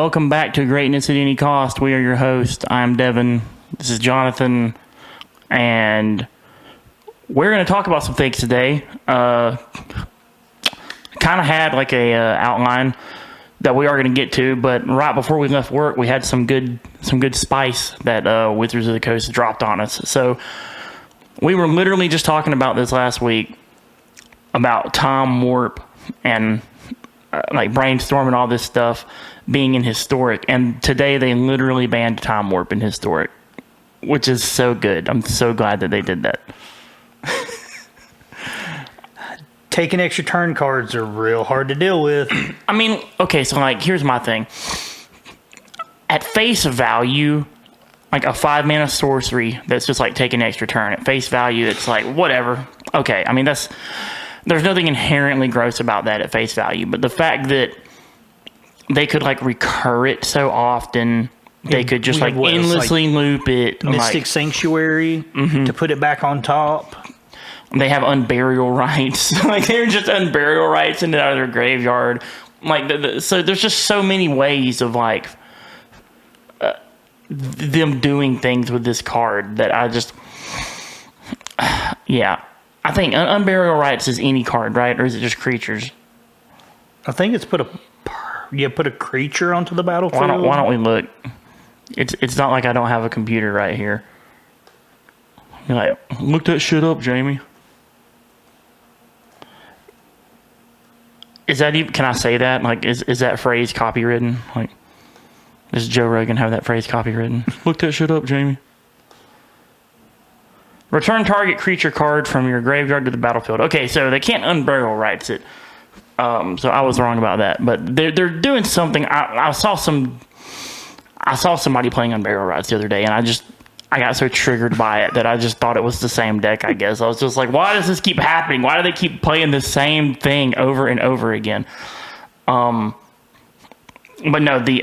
welcome back to Greatness at Any Cost. We are your host. I'm Devin. This is Jonathan, and we're going to talk about some things today. Kind of had like a outline that we are going to get to, but right before we left work, we had some good spice that Wizards of the Coast dropped on us. So we were literally just talking about this last week about time warp and like brainstorming all this stuff being in historic, and today they literally banned time warp in historic, which is so good. I'm so glad that they did that. Taking extra turn cards are real hard to deal with. I mean, okay, so like here's my thing. At face value, like a 5-mana sorcery that's just like taking extra turn, at face value it's like whatever. Okay, I mean there's nothing inherently gross about that at face value, but the fact that they could like recur it so often, they could just like endlessly loop it. Mystic Sanctuary to put it back on top. They have unburial rights. Like they're just unburial rights into their graveyard. Like so there's just so many ways of like them doing things with this card that I just yeah. I think Unburial Rights is any card, right? Or is it just creatures? I think it's put a creature onto the battlefield. Why don't we look? It's not like I don't have a computer right here. You're like, look that shit up, Jamie. Is that even, can I say that? Like, is that phrase copywritten? Like, does Joe Rogan have that phrase copywritten? Look that shit up, Jamie. Return target creature card from your graveyard to the battlefield. Okay, so they can't Unburial Rights it. So I was wrong about that. But they're doing something. I saw somebody playing Unburial Rights the other day, and I got so triggered by it that I just thought it was the same deck, I guess. I was just like, why does this keep happening? Why do they keep playing the same thing over and over again? But no, the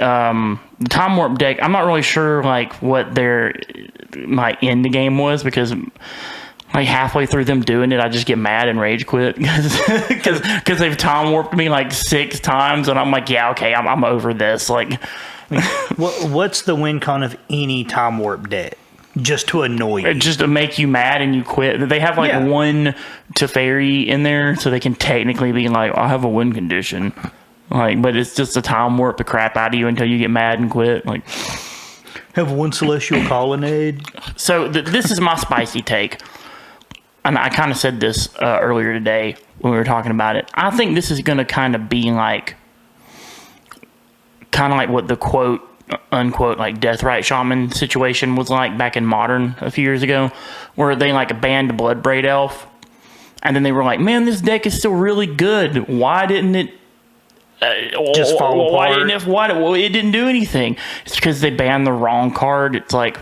Time Warp deck, I'm not really sure like what their like end game was, because like halfway through them doing it, I just get mad and rage quit because they've Time Warped me like 6 times, and I'm like, yeah, okay, I'm over this. Like, what's the win con of any Time Warp deck? Just to annoy you. Just to make you mad and you quit. They have like one Teferi in there, so they can technically be like, I have a win condition. Like, but it's just a time warp the crap out of you until you get mad and quit. Like, have one Celestial Colonnade. So this is my spicy take, and I kind of said this earlier today when we were talking about it. I think this is going to kind of be like, what the quote unquote like Deathrite Shaman situation was like back in Modern a few years ago, where they like banned Bloodbraid Elf, and then they were like, man, this deck is still really good. Why didn't it? Just fall apart. It didn't do anything. It's because they banned the wrong card. It's like,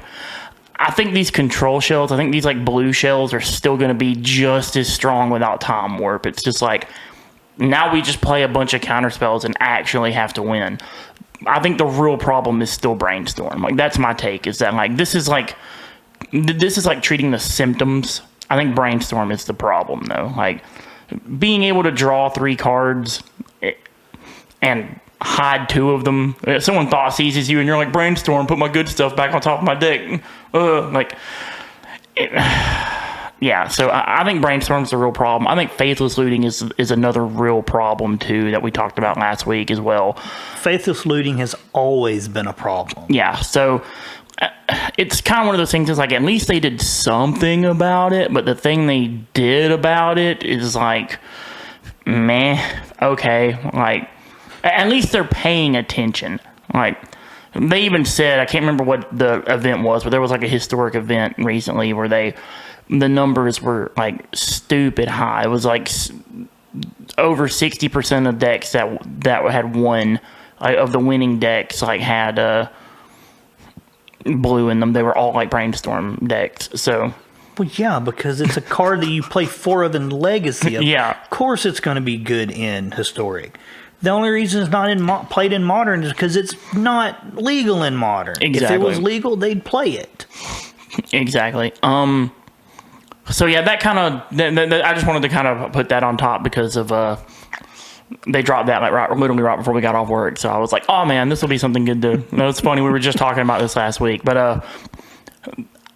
I think these control shells, I think these like blue shells are still going to be just as strong without Time Warp. It's just like, now we just play a bunch of counter spells and actually have to win. I think the real problem is still Brainstorm. Like, that's my take, is that like this is like treating the symptoms. I think Brainstorm is the problem though. Like, being able to draw 3 cards and hide 2 of them. Someone thought seizes you and you're like, Brainstorm, put my good stuff back on top of my deck. Yeah, so I think Brainstorm's the real problem. I think Faithless Looting is another real problem too that we talked about last week as well. Faithless Looting has always been a problem. Yeah, so it's kind of one of those things is like, at least they did something about it, but the thing they did about it is like, meh, okay, like, at least they're paying attention. Like, they even said, I can't remember what the event was, but there was like a historic event recently where the numbers were like stupid high. It was like over 60% of decks that had won, of the winning decks, like had blue in them. They were all like Brainstorm decks. So, well, yeah, because it's a card that you play 4 of in Legacy. Yeah, of course it's going to be good in historic. The only reason it's not played in Modern is because it's not legal in Modern. Exactly. If it was legal, they'd play it. Exactly. So yeah, that kind of I just wanted to kind of put that on top because of they dropped that like literally right before we got off work. So I was like, oh man, this will be something good to. No, it's funny. We were just talking about this last week, but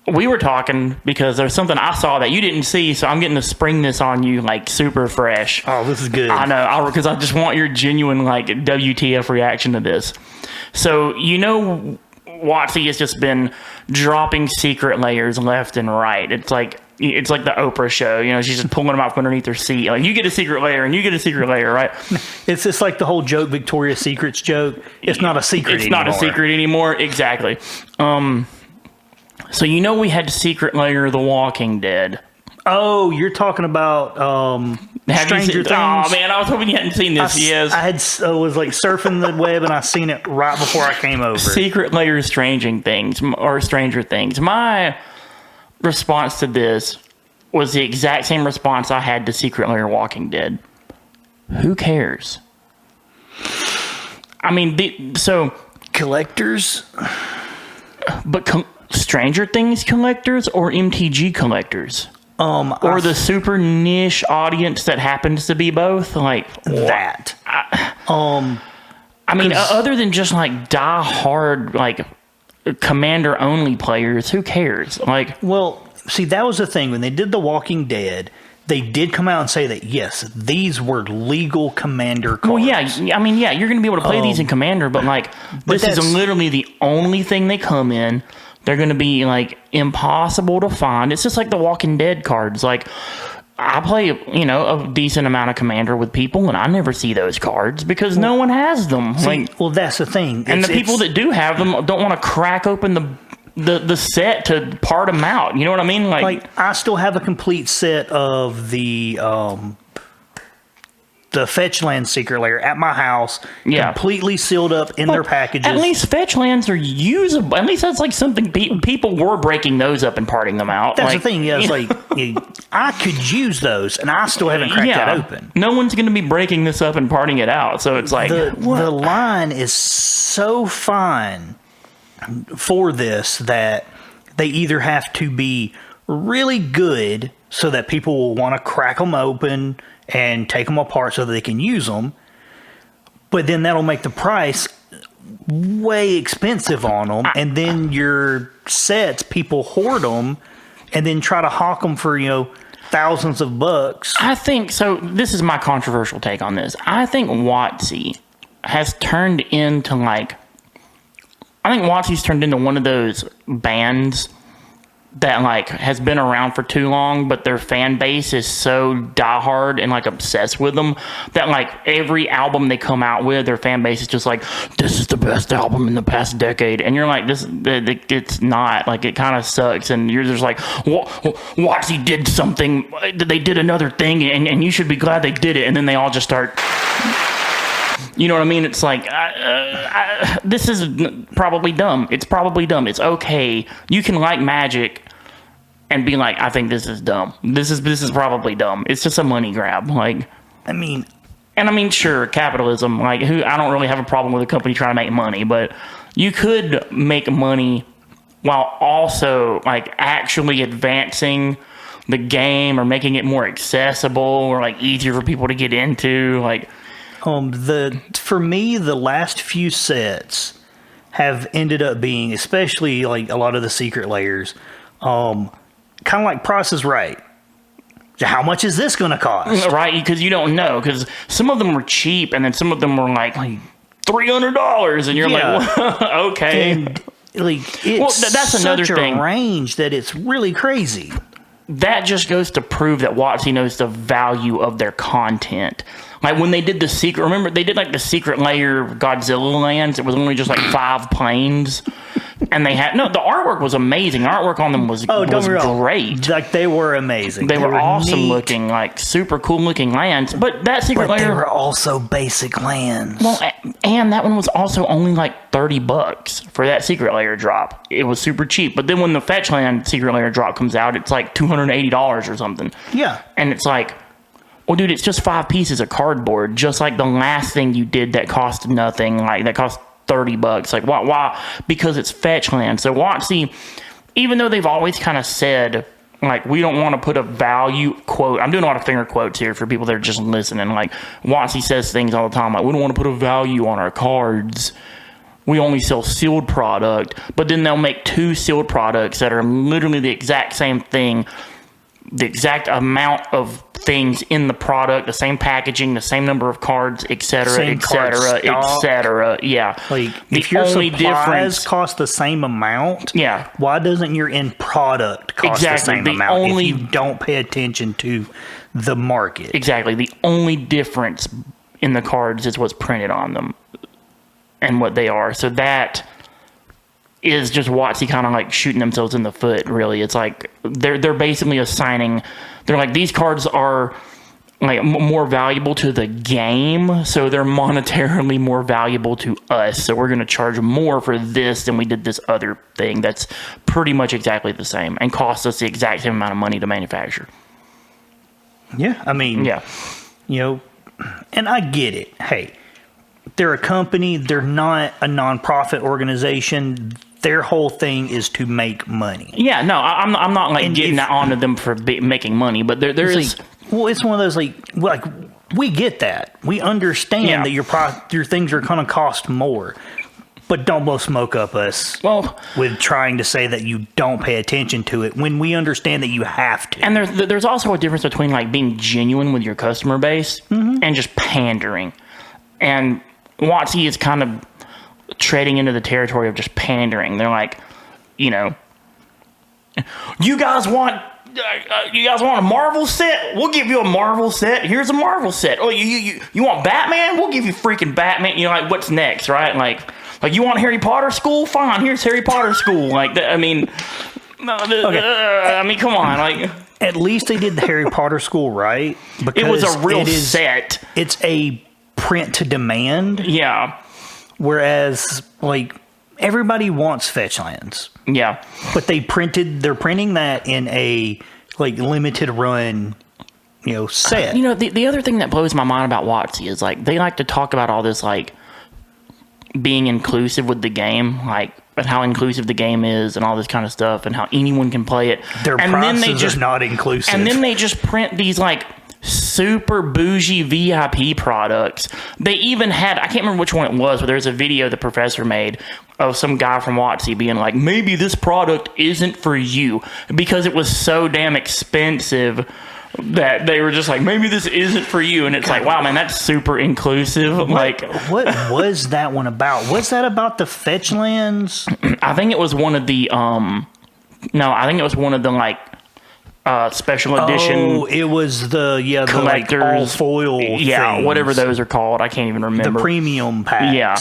we were talking because there's something I saw that you didn't see, so I'm getting to spring this on you like super fresh. Oh, this is good. I know, because I just want your genuine like WTF reaction to this. So WotC has just been dropping secret layers left and right. It's like the Oprah show. She's just pulling them out from underneath her seat. Like, you get a secret layer and you get a secret layer, right? It's just like the whole joke, Victoria's Secrets joke. It's not a secret anymore. It's not a secret anymore. Exactly. So we had Secret Layer of The Walking Dead. Oh, you're talking about Stranger Things? Oh man, I was hoping you hadn't seen this. Yes, I was like surfing the web and I seen it right before I came over. Secret Layer of Stranger Things. My response to this was the exact same response I had to Secret Layer Walking Dead. Who cares? I mean, collectors, but Stranger Things collectors or MTG collectors? Or the super niche audience that happens to be both? Like that. I mean, other than just like die-hard, like Commander-only players, who cares? Like, well, see, that was the thing. When they did The Walking Dead, they did come out and say that, yes, these were legal Commander cards. Well, yeah. I mean, yeah, you're going to be able to play these in Commander, but like, this is literally the only thing they come in. They're going to be, like, impossible to find. It's just like the Walking Dead cards. Like, I play, a decent amount of Commander with people, and I never see those cards because no one has them. Well, that's the thing. And the people that do have them don't want to crack open the set to part them out. You know what I mean? Like I still have a complete set of the Fetchland Secret Layer at my house, completely sealed up in their packages. At least Fetchlands are usable. At least that's like something people were breaking those up and parting them out. That's the thing. Yeah, it's like I could use those, and I still haven't cracked that open. No one's going to be breaking this up and parting it out. So it's like the line is so fine for this that they either have to be really good so that people will want to crack them open and take them apart so that they can use them, but then that'll make the price way expensive on them, and then your sets, people hoard them and then try to hawk them for thousands of bucks. I think so. This is my controversial take on this. I think WotC has turned into WotC's turned into one of those bands that like has been around for too long, but their fan base is so diehard and like obsessed with them that like every album they come out with, their fan base is just like, this is the best album in the past decade, and you're like, it's not. Like, it kind of sucks, and you're just like, WotC did something, they did another thing, and you should be glad they did it, and then they all just start. You know what I mean? It's like, this is probably dumb. It's probably dumb. It's okay. You can like Magic and be like, I think this is dumb. This is probably dumb. It's just a money grab. Like, I mean, sure, capitalism. Like, I don't really have a problem with a company trying to make money, but you could make money while also like actually advancing the game or making it more accessible or like easier for people to get into. Like, for me, the last few sets have ended up being, especially like a lot of the secret layers, kind of like Price is Right. How much is this going to cost? Right, because you don't know. Because some of them were cheap, and then some of them were like $300, and you're like, well, okay. And that's another thing. Range that it's really crazy. That just goes to prove that WotC knows the value of their content. Like when they did the secret, remember they did like the Secret Layer Godzilla lands. It was only just like 5 planes, and they had the artwork was amazing. The artwork on them was great. Like they were amazing. They were awesome looking, like super cool looking lands. But that Secret Layer, they were also basic lands. Well, and that one was also only like $30 for that Secret Layer drop. It was super cheap. But then when the Fetchland Secret Layer drop comes out, it's like $280 or something. Yeah, and it's like, well, dude, it's just 5 pieces of cardboard, just like the last thing you did that cost nothing, like that cost $30. Like, why? Because it's Fetchland. So WotC, even though they've always kind of said, like, we don't want to put a value quote. I'm doing a lot of finger quotes here for people that are just listening. Like, Watsy says things all the time, like, we don't want to put a value on our cards. We only sell sealed product. But then they'll make 2 sealed products that are literally the exact same thing, the exact amount of things in the product, the same packaging, the same number of cards, etc., etc., etc. Yeah. Like, the if your only supplies difference cost the same amount, Yeah. why doesn't your end product cost Exactly. the same The amount only- if you don't pay attention to the market? Exactly. The only difference in the cards is what's printed on them and what they are. So that is just Watsy kind of like shooting themselves in the foot, really. It's like they're basically assigning, they're like, these cards are like more valuable to the game, so they're monetarily more valuable to us. So we're going to charge more for this than we did this other thing that's pretty much exactly the same and costs us the exact same amount of money to manufacture. Yeah, I mean, Yeah. you know, and I get it. Hey, they're a company. They're not a nonprofit organization. Their whole thing is to make money. Yeah, no, I'm not like And getting if- onto them for making money, but there It's is. like, well, it's one of those like we get that. We understand Yeah. that your things are going to cost more, but don't blow smoke up us Well, with trying to say that you don't pay attention to it when we understand that you have to. and there's also a difference between like being genuine with your customer base and just pandering. And Watsy is kind of treading into the territory of just pandering. They're like, you know, you guys want a Marvel set? We'll give you a Marvel set. Here's a Marvel set. Oh, you want Batman? We'll give you freaking Batman. You know, like, what's next, right? Like you want Harry Potter school? Fine, here's Harry Potter school. Like, I mean, I mean, come on, like. At least they did the Harry Potter school right, because It was a real set. It's a print to demand, Yeah. whereas like everybody wants Fetchlands, Yeah. but they're printing that in a like limited run, set. You know, the other thing that blows my mind about Watsy is like they like to talk about all this like being inclusive with the game, like but how inclusive the game is and all this kind of stuff and how anyone can play it. Their and prices then they just are not inclusive. And then they just print these like super bougie VIP products. They even had, I can't remember which one it was, but there's a video the professor made of some guy from Watsy being like, maybe this product isn't for you because it was so damn expensive that they were just like, maybe this isn't for you. And it's like, wow, man, that's super inclusive. What was that one about? Was that about the Fetchlands? I think it was one of the I think it was one of the like special edition. Oh, it was the collectors, like all foil. things. Whatever those are called. I can't even remember. The premium packs. Yeah,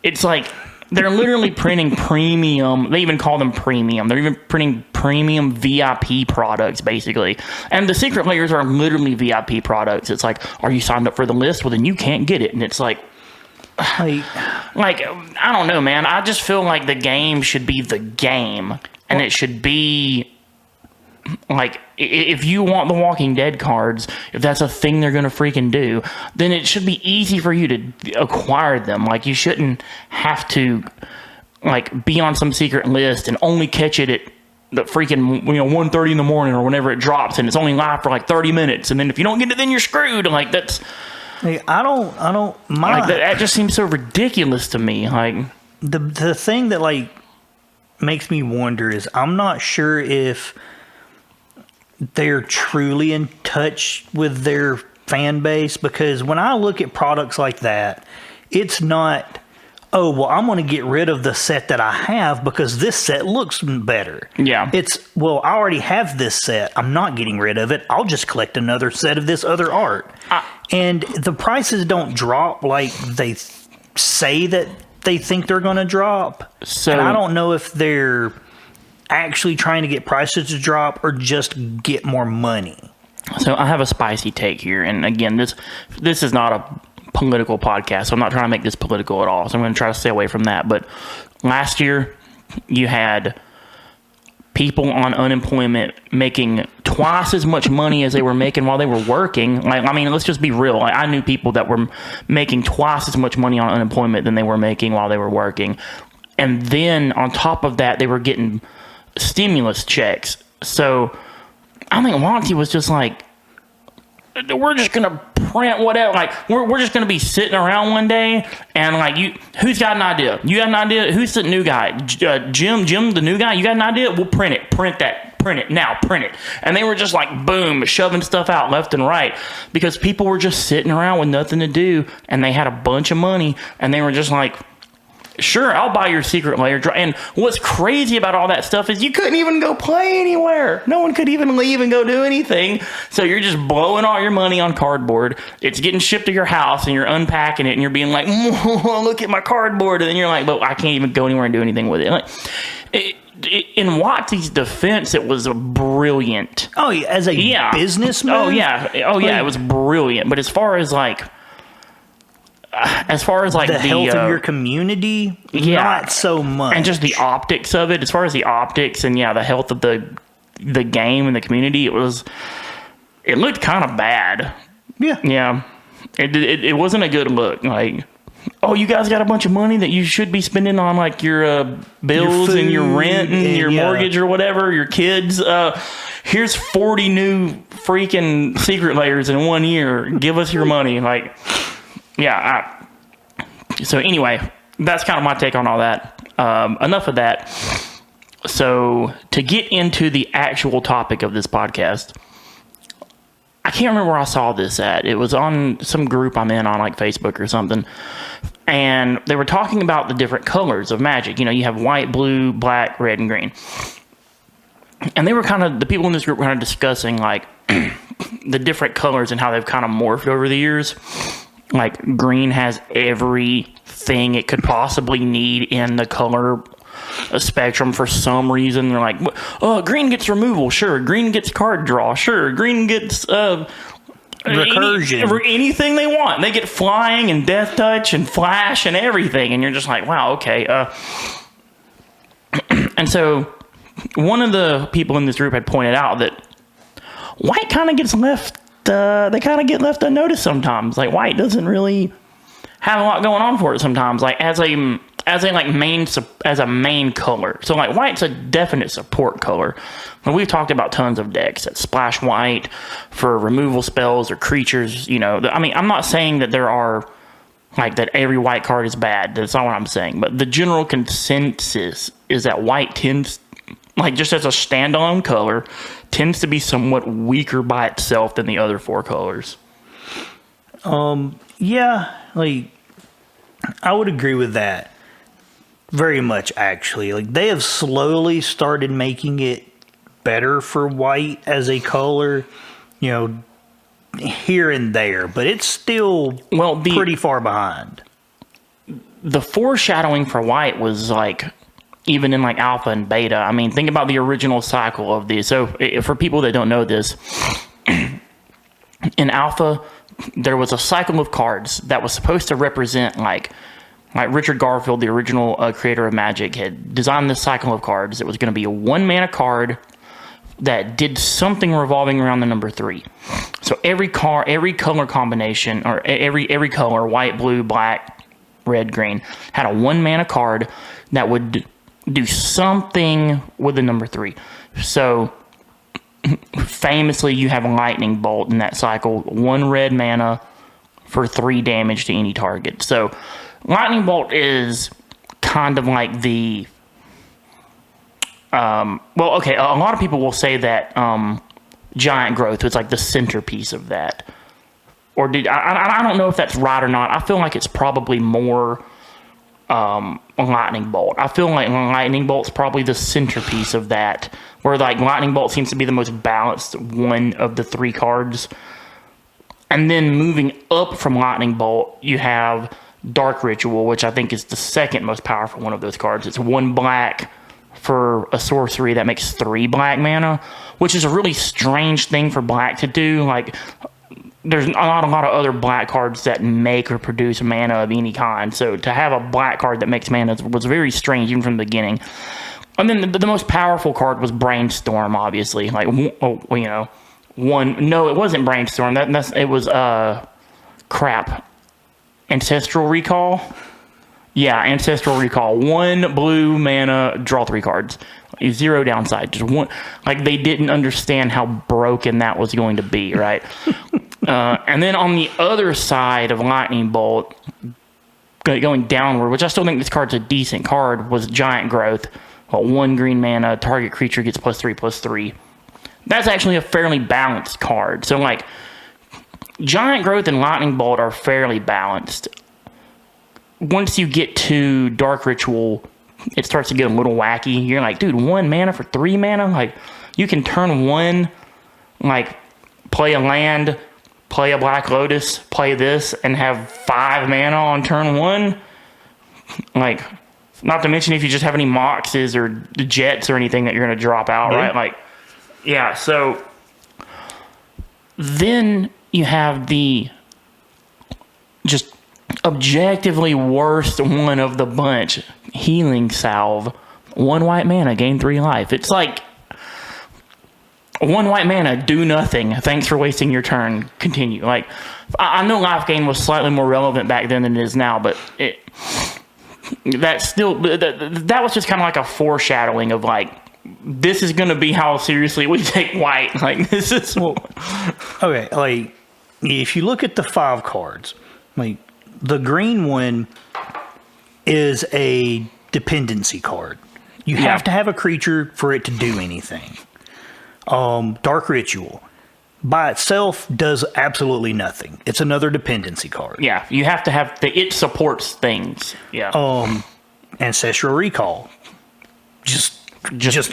it's like they're literally printing premium. They even call them premium. They're even printing premium VIP products, basically. And the secret layers are literally VIP products. It's like, are you signed up for the list? Well, then you can't get it. And it's like I don't know, man. I just feel like the game should be the game, and it should be like, if you want the Walking Dead cards, if that's a thing they're going to freaking do, then it should be easy for you to acquire them. Like, you shouldn't have to, like, be on some secret list and only catch it at the freaking, 1:30 in the morning or whenever it drops, and it's only live for, like, 30 minutes. And then if you don't get it, then you're screwed. Like, that's... I don't mind. Like, that just seems so ridiculous to me. Like, the thing that, like, makes me wonder is I'm not sure if they're truly in touch with their fan base, because when I look at products like that, it's not, oh, well, I'm going to get rid of the set that I have because this set looks better. Yeah. It's, well, I already have this set. I'm not getting rid of it. I'll just collect another set of this other art. And the prices don't drop like they say that they think they're going to drop. So, and I don't know if they're actually trying to get prices to drop or just get more money. So I have a spicy take here, and again, this is not a political podcast, so I'm not trying to make this political at all. So I'm going to try to stay away from that. But last year, you had people on unemployment making twice as much money as they were making while they were working. Like, I mean, let's just be real. Like, I knew people that were making twice as much money on unemployment than they were making while they were working. And then on top of that, they were getting stimulus checks. So I think Monty was just like, we're just gonna print whatever. Like we're just gonna be sitting around one day and like who's got an idea? You got an idea? Who's the new guy? Jim, the new guy. You got an idea? We'll print it. Print it now. Print it. And they were just like boom, shoving stuff out left and right because people were just sitting around with nothing to do and they had a bunch of money and they were just like, sure, I'll buy your secret layer. And what's crazy about all that stuff is you couldn't even go play anywhere. No one could even leave and go do anything. So you're just blowing all your money on cardboard. It's getting shipped to your house and you're unpacking it and you're being like, look at my cardboard. And then you're like, but I can't even go anywhere and do anything with it. Like, in Watsy's defense, it was brilliant. Oh, yeah, as a business move? Oh, yeah. It was brilliant. But as far as like the health of your community, not so much. And just the optics of it, as far as the optics and the health of the game and the community, it looked kind of bad. Yeah. It wasn't a good look. Like, oh, you guys got a bunch of money that you should be spending on like your bills and your rent and your mortgage or whatever, your kids. Here's 40 new freaking secret layers in 1 year. Give us your money. Like, so anyway, that's kind of my take on all that. Enough of that. So to get into the actual topic of this podcast, I can't remember where I saw this at. It was on some group I'm in on like Facebook or something. And they were talking about the different colors of Magic. You have white, blue, black, red, and green. And they were the people in this group were kind of discussing like the different colors and how they've kind of morphed over the years. Like green has everything it could possibly need in the color spectrum for some reason. They're like, oh, green gets removal, sure. Green gets card draw, sure. Green gets recursion. Anything they want. They get flying and death touch and flash and everything. And you're just like, wow, okay. And so one of the people in this group had pointed out that white kind of gets left. They kind of get left unnoticed sometimes. Like white doesn't really have a lot going on for it sometimes. Like as a main color. So like white's a definite support color. When we've talked about tons of decks that splash white for removal spells or creatures. I'm not saying that there are like that every white card is bad. That's not what I'm saying. But the general consensus is that white tends, like just as a standalone color, tends to be somewhat weaker by itself than the other four colors. Yeah, like I would agree with that very much actually. Like they have slowly started making it better for white as a color, here and there, but it's still pretty far behind. The foreshadowing for white was like even in like alpha and beta. I mean, think about the original cycle of these. So for people that don't know this, in alpha, there was a cycle of cards that was supposed to represent like Richard Garfield, the original creator of Magic, had designed this cycle of cards. It was going to be a 1-mana card that did something revolving around the number 3. So every color combination, or every color, white, blue, black, red, green, had a 1-mana card that would do something with the number 3. So famously, you have a lightning bolt in that cycle, 1 red mana for 3 damage to any target. So lightning bolt is kind of like the a lot of people will say that giant growth was like the centerpiece of that. Or I don't know if that's right or not. I feel like it's probably more lightning bolt. I feel like lightning bolt's probably the centerpiece of that, where like lightning bolt seems to be the most balanced one of the 3 cards. And then moving up from lightning bolt, you have Dark Ritual, which I think is the second most powerful one of those cards. It's 1 black for a sorcery that makes 3 black mana, which is a really strange thing for black to do. Like, there's not a lot of other black cards that make or produce mana of any kind. So to have a black card that makes mana was very strange even from the beginning. And then the most powerful card was Brainstorm, obviously. Like, one. No, it wasn't Brainstorm. It was Ancestral Recall. Yeah, Ancestral Recall. 1 blue mana, draw 3 cards. Zero downside. Just one, like they didn't understand how broken that was going to be, right? And then on the other side of Lightning Bolt, going downward, which I still think this card's a decent card, was Giant Growth. Well, 1 green mana, target creature gets +3/+3. That's actually a fairly balanced card. So, like, Giant Growth and Lightning Bolt are fairly balanced. Once you get to Dark Ritual, it starts to get a little wacky. You're like, dude, 1 mana for 3 mana? Like, you can turn 1, like, play a land, play a Black Lotus, play this, and have 5 mana on turn 1? Like, not to mention if you just have any Moxes or Jets or anything that you're going to drop out, right? Like, yeah, so then you have the just objectively worst one of the bunch, Healing Salve. 1 white mana, gain 3 life. It's like 1 white mana, do nothing. Thanks for wasting your turn. Continue. Like, I know life gain was slightly more relevant back then than it is now, but that was just kind of like a foreshadowing of like, this is going to be how seriously we take white. Like, this is okay. Like, if you look at the 5 cards, like the green one is a dependency card. You have to have a creature for it to do anything. Dark Ritual by itself does absolutely nothing. It's another dependency card. Yeah, you have to have it supports things. Yeah. Ancestral Recall, just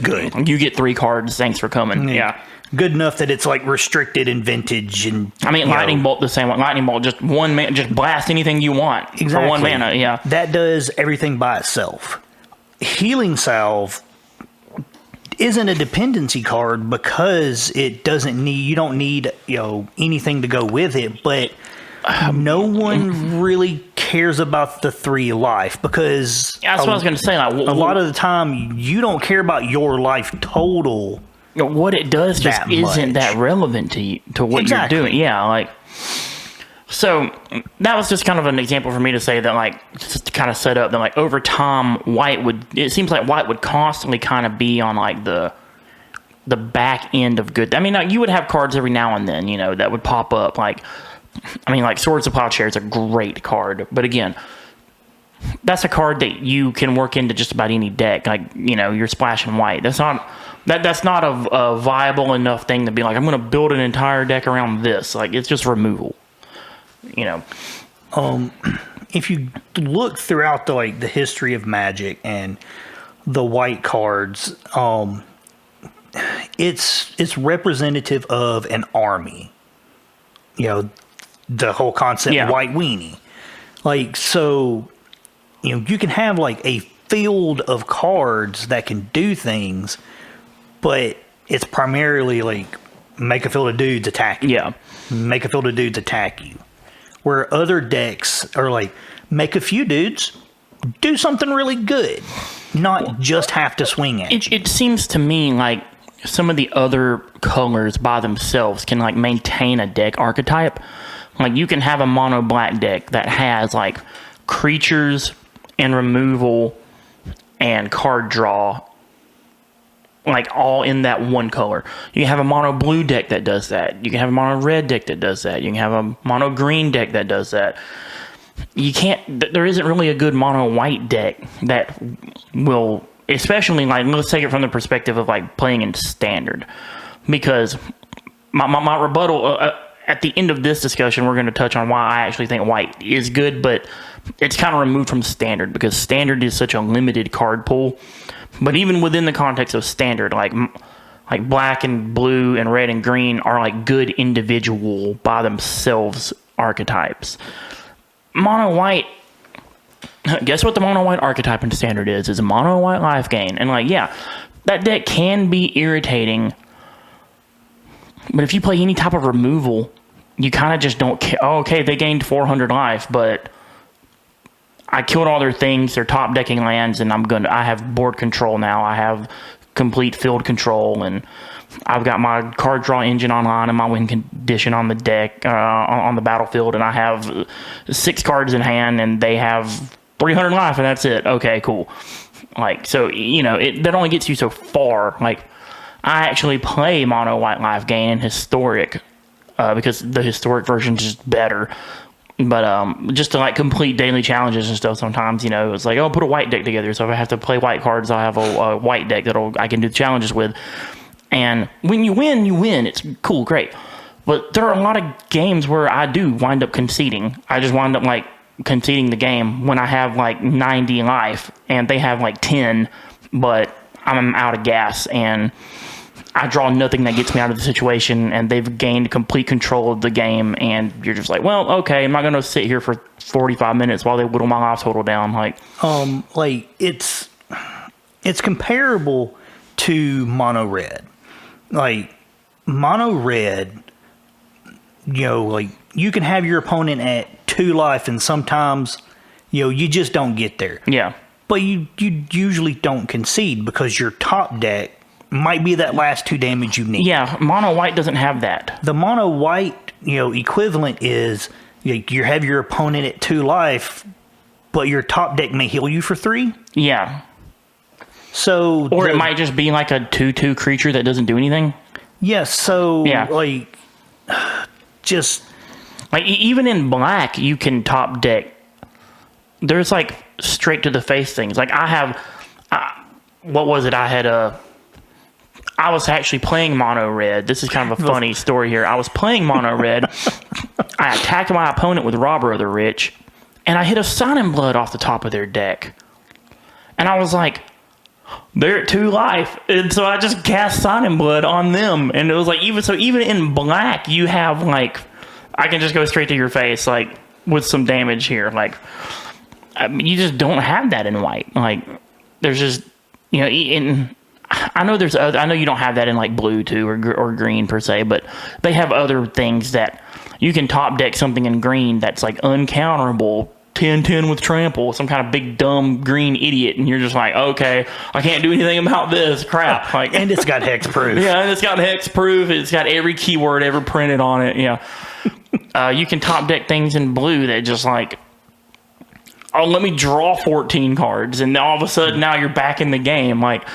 good. You get 3 cards. Thanks for coming. Yeah. Good enough that it's like restricted in vintage and. I mean, Lightning Bolt the same way. Lightning Bolt, just 1 mana, just blast anything you want for 1 mana. Yeah. That does everything by itself. Healing Salve isn't a dependency card because it doesn't need. You don't need anything to go with it, but. No one really cares about the 3 life because that's what I was going to say. Like, a lot of the time, you don't care about your life total. What it does just isn't that relevant to what you're doing. Yeah, like so that was just kind of an example for me to say that, like, just to kind of set up that, like, over time, it seems like white would constantly kind of be on like the back end of good. I mean, like, you would have cards every now and then, that would pop up like. I mean, like, Swords of Plowshare is a great card, but again, that's a card that you can work into just about any deck. Like, you're splashing white. That's not a viable enough thing to be like, I'm going to build an entire deck around this. Like, it's just removal. If you look throughout the history of Magic and the white cards, it's representative of an army. The whole concept white weenie. Like, so, you can have like a field of cards that can do things, but it's primarily like make a field of dudes attack you. Yeah. Make a field of dudes attack you. Where other decks are like, make a few dudes, do something really good. Not just have to swing at you. It seems to me like some of the other colors by themselves can like maintain a deck archetype. Like, you can have a mono black deck that has like creatures and removal and card draw, like, all in that one color. You can have a mono blue deck that does that. You can have a mono red deck that does that. You can have a mono green deck that does that. There isn't really a good mono white deck that will, especially, like, let's take it from the perspective of like playing in standard, because my rebuttal at the end of this discussion, we're going to touch on why I actually think white is good, but it's kind of removed from standard because standard is such a limited card pool. But even within the context of standard, like black and blue and red and green are like good individual by themselves archetypes. Mono white, guess what the mono white archetype in standard is? It's a mono white life gain. And like, yeah, that deck can be irritating. But if you play any type of removal, you kind of just don't care. Oh, okay, they gained 400 life, but I killed all their things, their top decking lands, and I have board control now. I have complete field control, and I've got my card draw engine online and my win condition on the deck, on the battlefield, and I have 6 cards in hand, and they have 300 life, and that's it. Okay, cool. Like, so, that only gets you so far. Like, I actually play mono white life gain and historic because the historic version is just better. But just to like complete daily challenges and stuff, sometimes it's like, oh, put a white deck together. So if I have to play white cards, I'll have a white deck that I can do the challenges with. And when you win, you win. It's cool, great. But there are a lot of games where I do wind up conceding. I just wind up like conceding the game when I have like 90 life and they have like 10, but I'm out of gas and I draw nothing that gets me out of the situation, and they've gained complete control of the game, and you're just like, well, okay, I'm not going to sit here for 45 minutes while they whittle my life total down. Like it's comparable to mono red. Like mono red, like you can have your opponent at 2 life, and sometimes you just don't get there. Yeah, but you usually don't concede because your top deck might be that last 2 damage you need. Yeah, mono white doesn't have that. The mono white, equivalent is you have your opponent at 2 life, but your top deck may heal you for 3. Yeah. So, or it might just be like a 2/2 creature that doesn't do anything. Yes. So, yeah. Like, just like even in black, you can top deck. There's like straight to the face things. Like I have, what was it? I was actually playing mono red. This is kind of a funny story here. I was playing mono red. I attacked my opponent with Robber of the Rich, and I hit a Sign in Blood off the top of their deck. And I was like, they're at 2 life. And so I just cast Sign in Blood on them. And it was like, even in black, you have like, I can just go straight to your face, like with some damage here. Like, you just don't have that in white. Like, there's just, I know you don't have that in like blue too or green per se, but they have other things that you can top deck something in green that's like uncounterable, 10/10 with trample, some kind of big dumb green idiot, and you're just like, okay, I can't do anything about this crap. Like, and it's got hex proof. Yeah, and it's got hex proof. It's got every keyword ever printed on it. Yeah, you can top deck things in blue that just like, oh, let me draw 14 cards, and all of a sudden now you're back in the game. Like,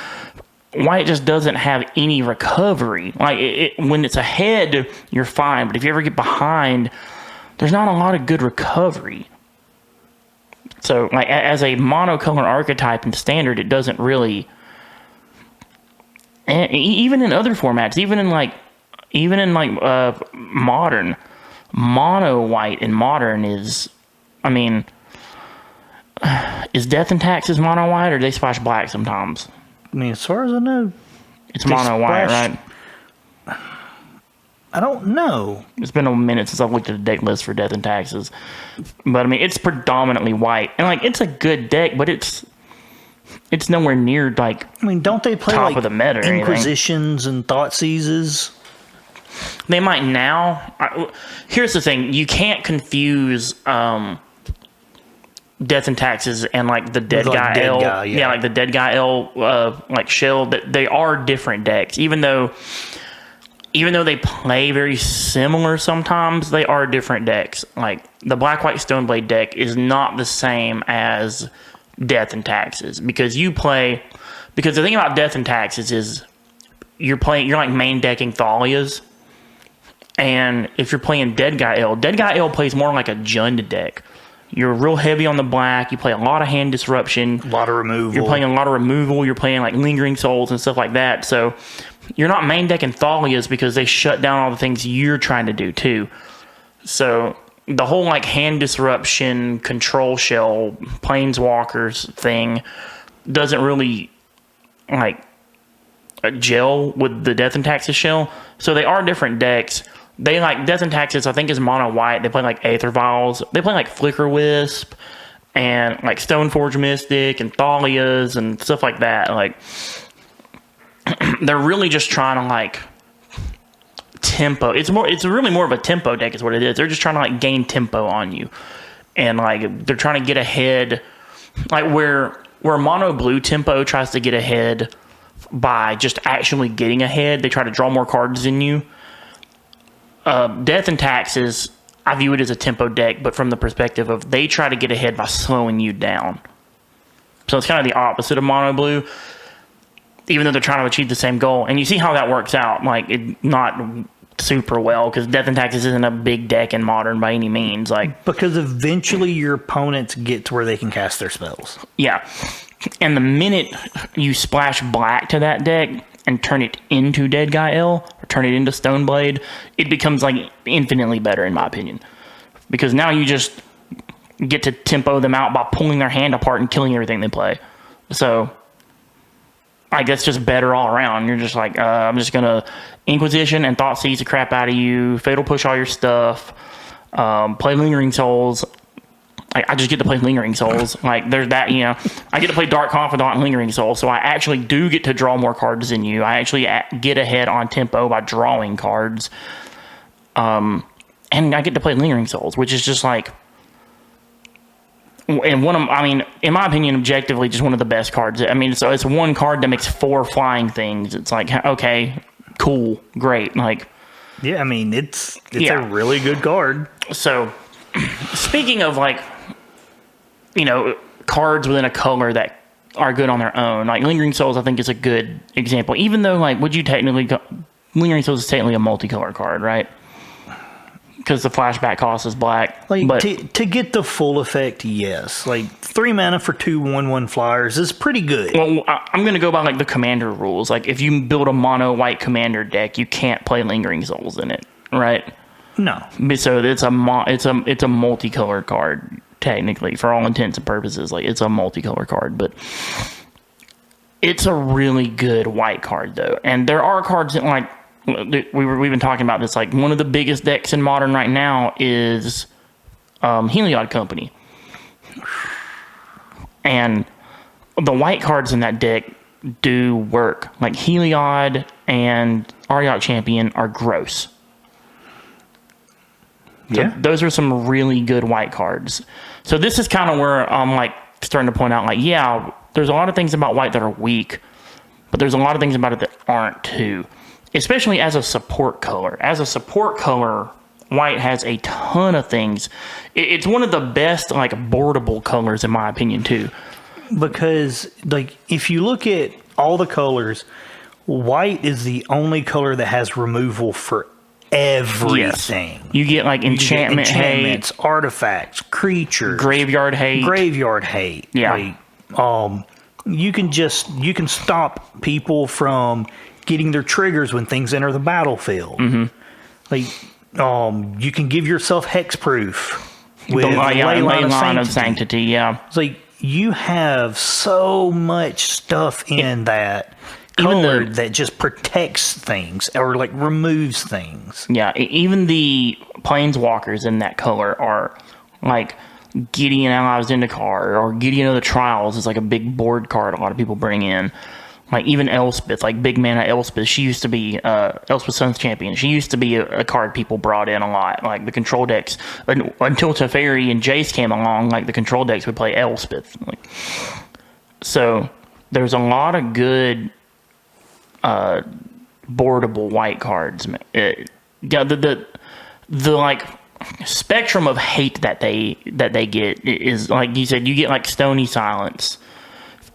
white just doesn't have any recovery. Like, when it's ahead, you're fine, but if you ever get behind, there's not a lot of good recovery. So, like, as a monocolor archetype in Standard, it doesn't really. Even in other formats, even in Modern, mono white in Modern is, I mean, is Death and Taxes mono white, or do they splash black sometimes? I mean, as far as I know, it's mono white, right? I don't know. It's been a minute since I've looked at the deck list for Death and Taxes, but I mean, it's predominantly white, and like, it's a good deck, but it's nowhere near like. I mean, don't they play top like of the meta or Inquisitions and Thoughtseizes? They might now. Here's the thing: you can't confuse Death and Taxes and like the Dead Guy L. Yeah, like the Dead Guy L, like Shell. That they are different decks, even though they play very similar sometimes, they are different decks. Like, the Black-White Stoneblade deck is not the same as Death and Taxes. Because the thing about Death and Taxes is you're like main decking Thalias. And if you're playing Dead Guy L plays more like a Jund deck. You're real heavy on the black. You play a lot of hand disruption. A lot of removal. You're playing a lot of removal. You're playing like Lingering Souls and stuff like that. So you're not main decking Thalias because they shut down all the things you're trying to do too. So the whole like hand disruption, control shell, planeswalkers thing doesn't really like gel with the Death and Taxes shell. So they are different decks. They like Death and Taxes, I think, is mono white. They play like Aether Vials. They play like Flicker Wisp and like Stoneforge Mystic and Thalias and stuff like that. Like, they're really just trying to like tempo. It's really more of a tempo deck is what it is. They're just trying to like gain tempo on you. And like they're trying to get ahead, like where mono blue tempo tries to get ahead by just actually getting ahead. They try to draw more cards than you. Death and Taxes, I view it as a tempo deck, but from the perspective of they try to get ahead by slowing you down. So it's kind of the opposite of mono blue, even though they're trying to achieve the same goal. And you see how that works out. Like, not super well, because Death and Taxes isn't a big deck in Modern by any means. Like, because eventually your opponents get to where they can cast their spells. Yeah. And the minute you splash black to that deck and turn it into Dead Guy L, or turn it into Stoneblade, it becomes, like, infinitely better, in my opinion. Because now you just get to tempo them out by pulling their hand apart and killing everything they play. So, I guess just better all around. You're just like, I'm just going to Inquisition and Thought Seize the crap out of you, Fatal Push all your stuff, play Lingering Souls. I just get to play Lingering Souls. Like, there's that, you know. I get to play Dark Confidant and Lingering Souls, so I actually do get to draw more cards than you. I actually get ahead on tempo by drawing cards. And I get to play Lingering Souls, which is just like, and in my opinion, objectively, just one of the best cards. I mean, so it's one card that makes 4 flying things. It's like, okay, cool, great. Like, yeah, I mean, it's a really good card. So, speaking of, like, you know, cards within a color that are good on their own, like Lingering Souls, I think is a good example. Even though, like, Lingering Souls is technically a multicolor card, right? Because the flashback cost is black. Like, but to get the full effect, yes. Like, 3 mana for 2 1/1 flyers is pretty good. Well, I'm going to go by, like, the commander rules. Like, if you build a mono white commander deck, you can't play Lingering Souls in it, right? No. So it's a multicolor card, technically, for all intents and purposes. Like, it's a multicolor card, but it's a really good white card, though. And there are cards that, like, we've been talking about this. Like, one of the biggest decks in Modern right now is Heliod Company, and the white cards in that deck do work. Like, Heliod and Ariok Champion are gross. So Yeah. those are some really good white cards. So this is kind of where I'm, like, starting to point out, like, yeah, there's a lot of things about white that are weak, but there's a lot of things about it that aren't too. Especially as a support color. As a support color, white has a ton of things. It's one of the best, like, boardable colors, in my opinion, too. Because, like, if you look at all the colors, white is the only color that has removal for everything. Yes. You get, like, enchantments, artifacts, creatures, graveyard hate. Yeah. Like, you can stop people from getting their triggers when things enter the battlefield. Mm-hmm. Like, you can give yourself hexproof with Leyline of Sanctity. Yeah. It's like, you have so much stuff in that color that just protects things or, like, removes things. Yeah, even the planeswalkers in that color are, like, Gideon Allies Zendikar, or Gideon of the Trials is, like, a big board card a lot of people bring in. Like, even Elspeth, like, big mana Elspeth, she used to be Elspeth Sun's Champion. She used to be a card people brought in a lot. Like, the control decks, until Teferi and Jace came along, like, the control decks would play Elspeth. Like, so there's a lot of good boardable white cards. The like, spectrum of hate that they get is, like you said, you get, like, Stony Silence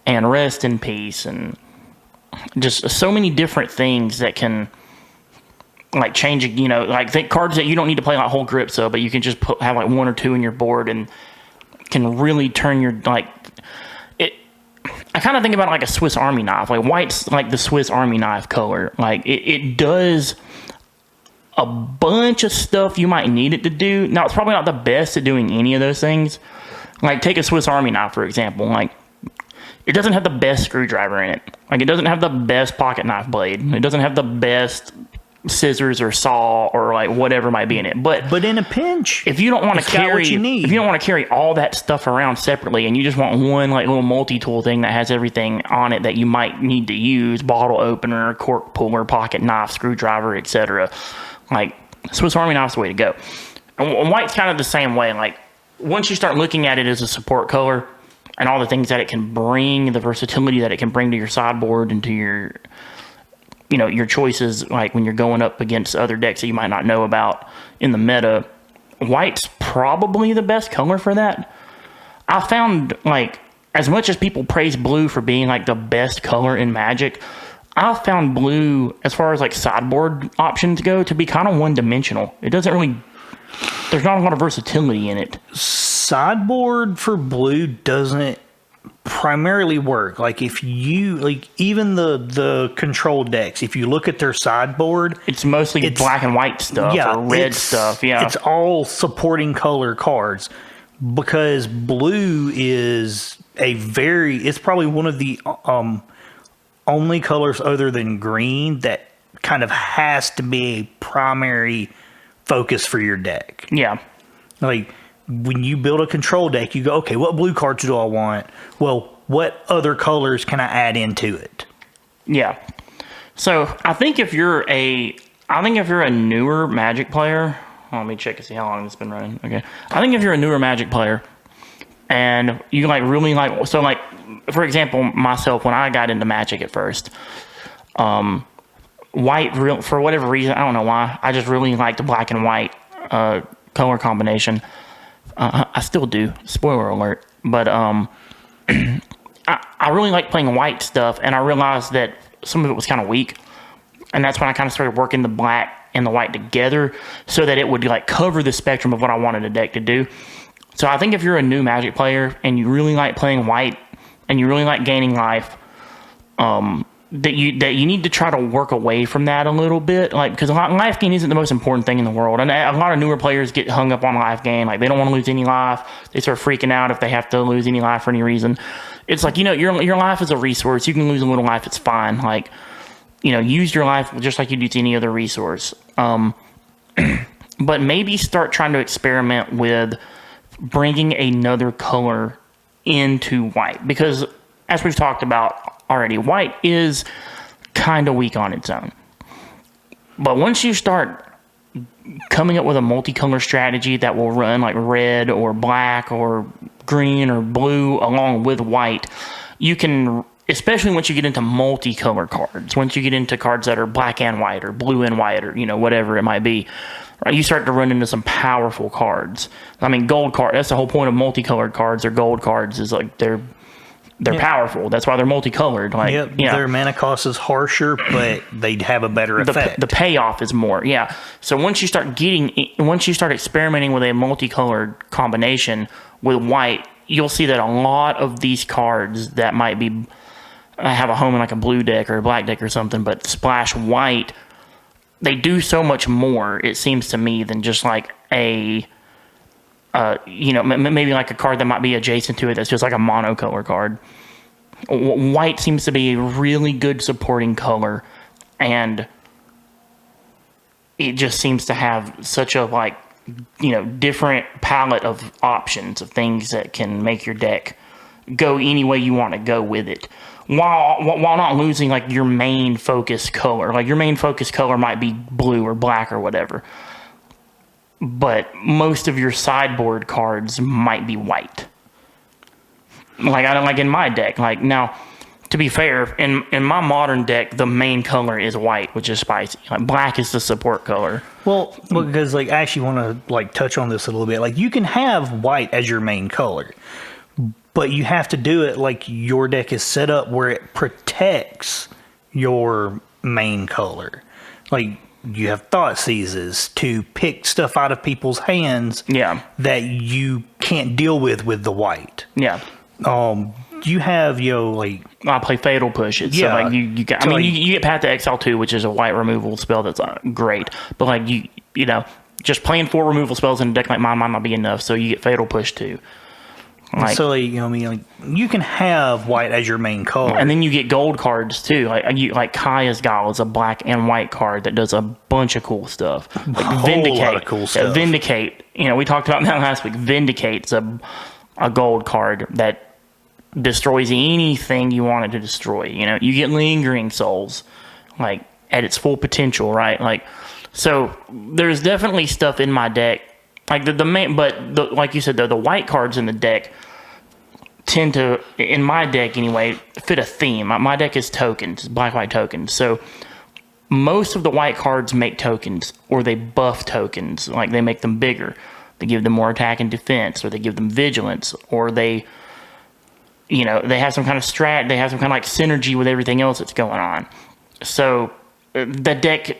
and Rest in Peace and just so many different things that can, like, change, you know, like, think cards that you don't need to play, like, whole grips of, but you can just have, like, 1 or 2 in your board and can really turn your, like, it. I kind of think about it like a Swiss Army knife. Like, white's like the Swiss Army knife color. Like, it does a bunch of stuff you might need it to do. Now, it's probably not the best at doing any of those things. Like, take a Swiss Army knife, for example. Like, it doesn't have the best screwdriver in it. Like, it doesn't have the best pocket knife blade. It doesn't have the best scissors or saw or, like, whatever might be in it. But in a pinch, if you don't want to carry, what you need. If you don't want to carry all that stuff around separately, and you just want one, like, little multi-tool thing that has everything on it that you might need to use, bottle opener, cork puller, pocket knife, screwdriver, etc., like, Swiss Army knife's the way to go. And white's kind of the same way. Like, once you start looking at it as a support color, and all the things that it can bring, the versatility that it can bring to your sideboard and to your, you know, your choices, like when you're going up against other decks that you might not know about in the meta, white's probably the best color for that. I found, like, as much as people praise blue for being like the best color in Magic, I've found blue, as far as like sideboard options go, to be kind of one-dimensional. It doesn't really, there's not a lot of versatility in it. Sideboard for blue doesn't primarily work. Like if you, like even the control decks, if you look at their sideboard, It's mostly black and white stuff or red stuff. Yeah. It's all supporting color cards because blue is it's probably one of the only colors other than green that kind of has to be a primary focus for your deck. Yeah. Like when you build a control deck, you go, okay, what blue cards do I want? Well, what other colors can I add into it? Yeah. So I think if you're a newer Magic player, let me check to see how long it's been running. Okay. I think if you're a newer Magic player and you like really like, so like, for example, myself, when I got into Magic at first, white, for whatever reason, I don't know why, I just really liked the black and white color combination. I still do, spoiler alert, but I really like playing white stuff, and I realized that some of it was kind of weak, and that's when I kind of started working the black and the white together so that it would like cover the spectrum of what I wanted a deck to do. So I think if you're a new Magic player and you really like playing white and you really like gaining life, that you need to try to work away from that a little bit, like, because life gain isn't the most important thing in the world, and a lot of newer players get hung up on life gain. Like, they don't want to lose any life. They start freaking out if they have to lose any life for any reason. It's like, your life is a resource. You can lose a little life, it's fine. Like, use your life just like you do to any other resource. But maybe start trying to experiment with bringing another color into white, because as we've talked about already, white is kind of weak on its own. But once you start coming up with a multicolor strategy that will run like red or black or green or blue along with white, you can, especially once you get into multicolor cards, once you get into cards that are black and white or blue and white or whatever it might be, right, you start to run into some powerful cards. I mean, gold card, that's the whole point of multicolored cards or gold cards, is like they're powerful. That's why they're multicolored. Like, their mana cost is harsher, but they'd have a better effect. The payoff is more. Yeah. So once you start experimenting with a multicolored combination with white, you'll see that a lot of these cards that might be have a home in like a blue deck or a black deck or something, but splash white, they do so much more, it seems to me, than just like a maybe like a card that might be adjacent to it that's just like a monocolor card. White seems to be a really good supporting color, and it just seems to have such a different palette of options of things that can make your deck go any way you want to go with it, while not losing like your main focus color. Like, your main focus color might be blue or black or whatever, but most of your sideboard cards might be white. Like, I don't like in my deck. Like, now, to be fair, in my modern deck, the main color is white, which is spicy. Like, black is the support color. Well, because I actually want to touch on this a little bit. Like, you can have white as your main color, but you have to do it like your deck is set up where it protects your main color. Like, you have thought seizes to pick stuff out of people's hands that you can't deal with the white. Yeah. You have, I play Fatal Push. It's so like you get, you get Path to Exile 2, which is a white removal spell that's great. But like just playing 4 removal spells in a deck like mine might not be enough, so you get Fatal Push too. Like, so you can have white as your main color, and then you get gold cards too. Like Kaya's Guile is a black and white card that does a bunch of cool stuff. Like Vindicate, lot of cool stuff. Vindicate. We talked about that last week. Vindicate's a gold card that destroys anything you want it to destroy. You get Lingering Souls, like at its full potential, right? Like, so there's definitely stuff in my deck. Like the main, but like you said, the white cards in the deck tend to, in my deck anyway, fit a theme. My deck is tokens, black-white tokens. So most of the white cards make tokens, or they buff tokens. Like, they make them bigger. They give them more attack and defense, or they give them vigilance, or they they have some kind of strat, they have some kind of like synergy with everything else that's going on. So the deck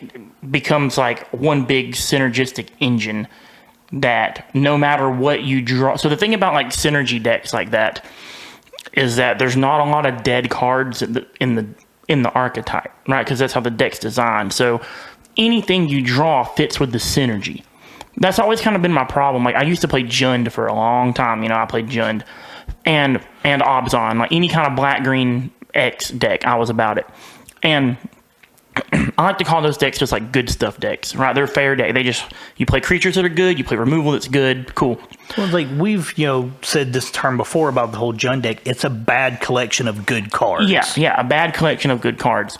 becomes like one big synergistic engine that no matter what you draw. So the thing about like synergy decks like that is that there's not a lot of dead cards in the archetype, right? Because that's how the deck's designed. So anything you draw fits with the synergy. That's always kind of been my problem. Like I used to play Jund for a long time. I played Jund and Obzon, like any kind of black-green X deck. I was about it. And I like to call those decks just like good stuff decks, right? They're fair deck. You play creatures that are good, you play removal that's good, cool. Well, like we've, said this term before about the whole Jund deck. It's a bad collection of good cards. Yeah, a bad collection of good cards.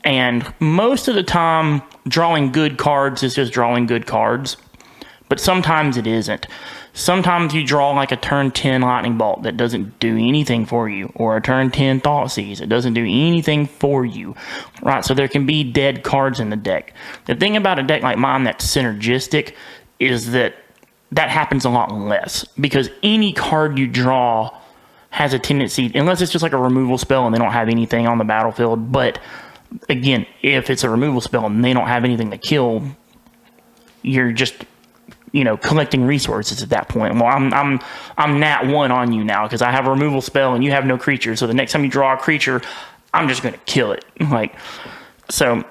And most of the time, drawing good cards is just drawing good cards. But sometimes it isn't. Sometimes you draw like a turn 10 Lightning Bolt that doesn't do anything for you, or a turn 10 Thoughtseize that doesn't do anything for you, right? So there can be dead cards in the deck. The thing about a deck like mine that's synergistic is that happens a lot less, because any card you draw has a tendency, unless it's just like a removal spell and they don't have anything on the battlefield. But again, if it's a removal spell and they don't have anything to kill, you're just collecting resources at that point. Well, I'm nat 1 on you now because I have a removal spell and you have no creature. So the next time you draw a creature, I'm just going to kill it. So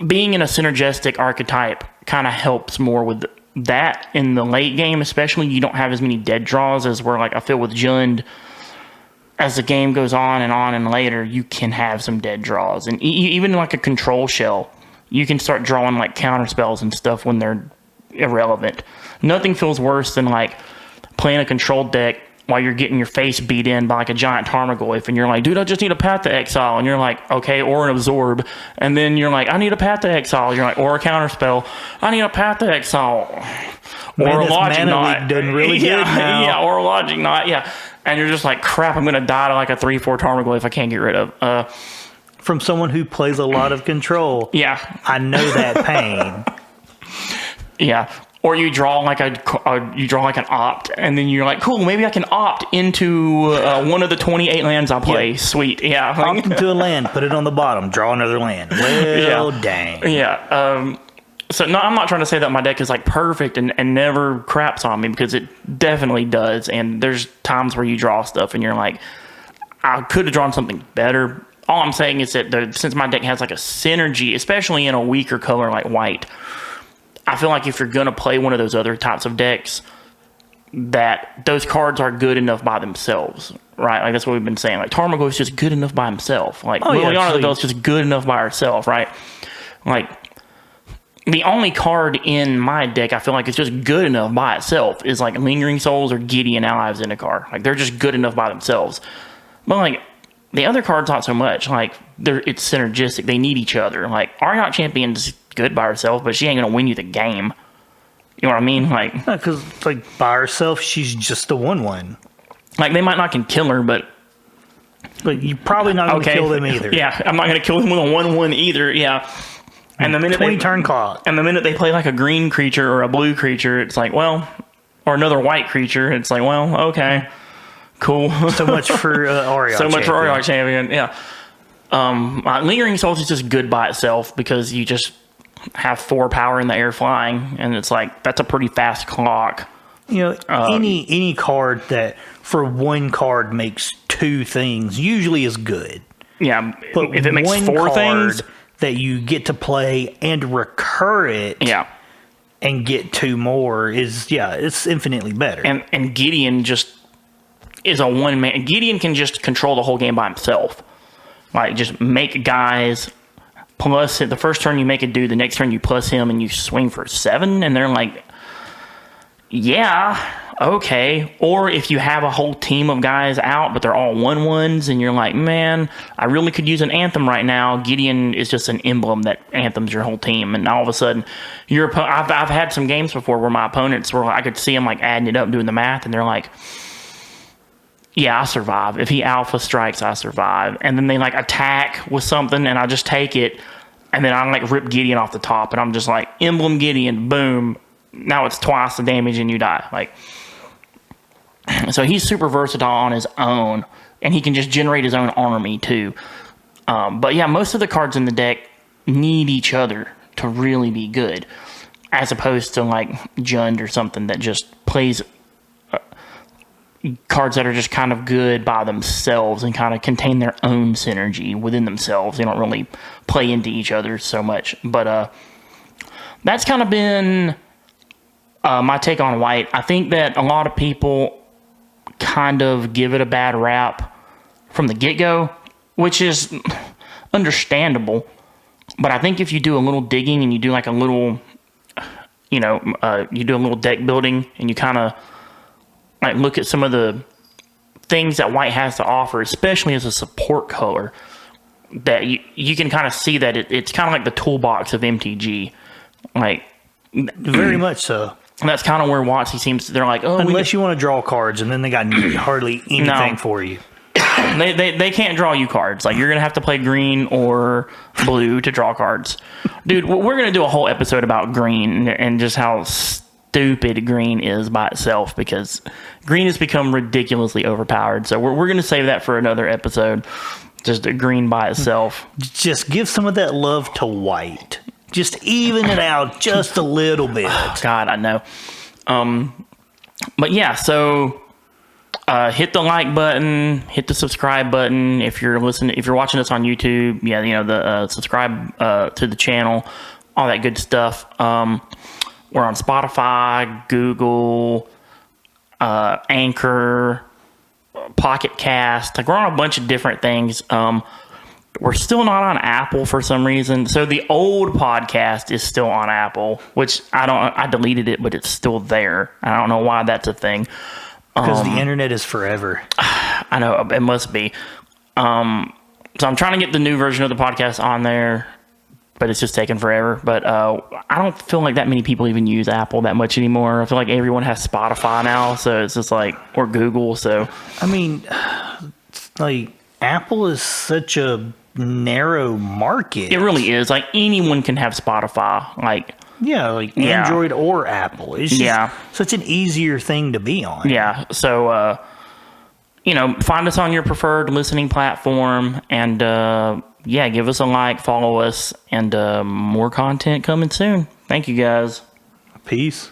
being in a synergistic archetype kind of helps more with that in the late game, especially. You don't have as many dead draws as where I feel with Jund. As the game goes on and later, you can have some dead draws. And even like a control shell, you can start drawing like counter spells and stuff when they're irrelevant. Nothing feels worse than like playing a controlled deck while you're getting your face beat in by like a giant Tarmogoyf, and you're like, dude, I just need a Path to Exile, and you're like, okay, or an Absorb, and then you're like, I need a Path to Exile, you're like, or a counter spell, I need a Path to Exile, or a Logic Knot, done really good now. Yeah, or a Logic Knot, yeah, and you're just like, crap, I'm gonna die to like a 3/4 Tarmogoyf I can't get rid of. From someone who plays a lot of control, yeah, I know that pain. Yeah, or you draw like an opt, and then you're like, cool, maybe I can opt into one of the 28 lands I play. Yeah. Sweet, yeah. Opt into a land, put it on the bottom, draw another land. Well, yeah. Dang. Yeah. So no, I'm not trying to say that my deck is like perfect and never craps on me, because it definitely does. And there's times where you draw stuff and you're like, I could have drawn something better. All I'm saying is that since my deck has like a synergy, especially in a weaker color like white, I feel like if you're going to play one of those other types of decks, that those cards are good enough by themselves, right? Like that's what we've been saying. Like Tarmogoyf is just good enough by himself. Like Liliana the is just good enough by herself, right? Like the only card in my deck I feel like it's just good enough by itself is like Lingering Souls or Gideon Ally of Zendikar. Like they're just good enough by themselves. But like the other cards, not so much. Like it's synergistic. They need each other. Like Ariok Champion's good by herself, but she ain't gonna win you the game. You know what I mean? Like, because like by herself, she's just a 1/1. Like they might not can kill her, but you're probably not gonna kill them either. Yeah, I'm not gonna kill them with a 1/1 either. Yeah. And the minute 20 turn clock. And the minute they play like a green creature or a blue creature, it's like, well, or another white creature, it's like, well, okay, cool. So much for Ariok. So much for Ariok Champion. Yeah. Lingering Souls is just good by itself because you just have 4 power in the air flying, and it's like that's a pretty fast clock. Any card that for one card makes 2 things usually is good. Yeah, but if it makes 4 things that you get to play and recur it, yeah, and get 2 more it's infinitely better. And Gideon just is a one man. Gideon can just control the whole game by himself. Like just make guys. Plus, the first turn you make a dude, the next turn you plus him, and you swing for 7, and they're like, yeah, okay. Or if you have a whole team of guys out, but they're all 1/1s, and you're like, man, I really could use an Anthem right now. Gideon is just an emblem that Anthem's your whole team, and all of a sudden, I've had some games before where my opponents were, I could see them like adding it up, doing the math, and they're like, yeah, I survive. If he alpha strikes, I survive. And then they like attack with something, and I just take it, and then I like rip Gideon off the top, and I'm just like, emblem Gideon, boom. Now it's twice the damage, and you die. Like, So he's super versatile on his own, and he can just generate his own army too. But yeah, most of the cards in the deck need each other to really be good, as opposed to like Jund or something that just plays cards that are just kind of good by themselves and kind of contain their own synergy within themselves. They don't really play into each other so much. But that's kind of been my take on White. I think that a lot of people kind of give it a bad rap from the get-go, which is understandable. But I think if you do a little digging and you do like a little, you do a little deck building and you kind of like look at some of the things that White has to offer, especially as a support color, that you can kind of see that it's kind of like the toolbox of MTG. Like, very much so. That's kind of where WotC seems. They're like, oh, unless you want to draw cards, and then they got hardly anything for you. They can't draw you cards. Like, you're gonna have to play green or blue to draw cards, dude. We're gonna do a whole episode about green and just how stupid green is by itself, because green has become ridiculously overpowered. So we're gonna save that for another episode. Just green by itself. Just give some of that love to White. Just even it out just a little bit. Oh, God, I know. But yeah, so hit the like button, hit the subscribe button. If you're watching us on YouTube, the subscribe to the channel, all that good stuff. We're on Spotify, Google, Anchor, Pocket Cast. Like, we're on a bunch of different things. We're still not on Apple for some reason. So the old podcast is still on Apple, which I deleted it, but it's still there. I don't know why that's a thing. Because the internet is forever. I know, it must be. So I'm trying to get the new version of the podcast on there, but it's just taking forever. But I don't feel like that many people even use Apple that much anymore. I feel like everyone has Spotify now, so it's just like, or Google. So I mean, like, Apple is such a narrow market. It really is. Like, anyone can have Spotify. Like, Android or Apple. It's just such an easier thing to be on. Yeah. So, find us on your preferred listening platform, and give us a like, follow us, and more content coming soon. Thank you, guys. Peace.